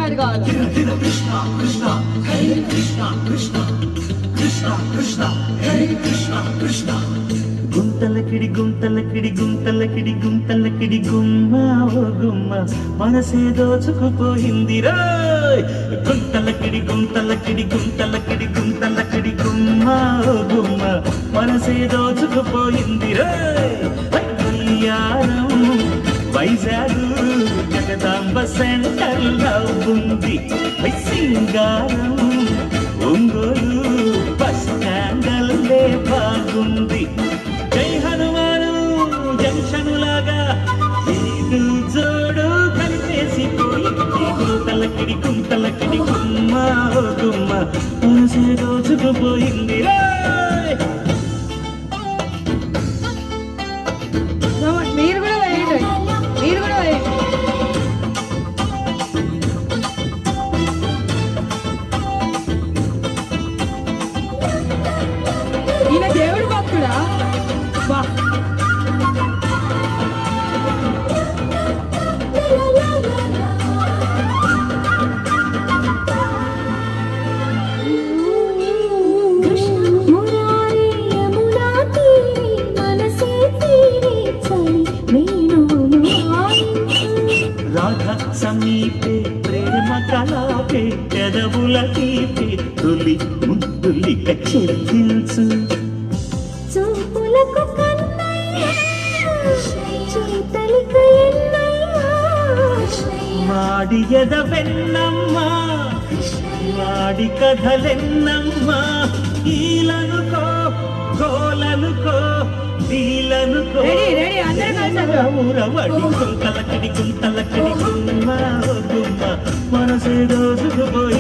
అది కావాలి. కృష్ణ కృష్ణ హరే కృష్ణ కృష్ణ కృష్ణ కృష్ణ హరే కృష్ణ కృష్ణ. గుంతలకిడి గుంతలకిడి గుంతలకిడి గుంతలకిడి గుమ్మ ఓ గుమ్మ మనసే దోచుకుపోయింది రోయ్. గుంతలకిడి గుంతలకిడి గుంతలకిడి గుంతలకిడి గుమ్మ ఓ గుమ్మ మనసే దోచుకుపోయింది రోయ్. కళ్యాణం వైజాగ్ జగదాంబ సెంటర్ ఉంది. సింగారం ఒంగోలు బస్ స్టాండల్లే బాగుంది. జై హనుమాను జంక్షను లాగా ఏడు జోడు కలిపేసిపోయి గుంతలకిడి గుంతలకిడి గుమ్మ ఓ గుమ్మ మనసే దోచుకుపోయింది రోయ్. మీరు కూడా వేయండి, మీరు కూడా వేయండి. ఈయన దేవుడు భక్తుడా? వా రాధ సమీపే ప్రేమ కలాపే పెదవుల తీపే తొలి ముద్దులిక చెల్లించు. చూపులకు వాడి ఎదవెన్నమ్మా వాడి కథలెన్నమ్మా ఈలనుకో గోలనుకో వీలనుకో రెడీ రెడీ అందరూ కలిసి ఊరవడి గుంతలకడి గుంతలకడి గుమ్మ గుమ్మ మనసే దోసుకుపోయి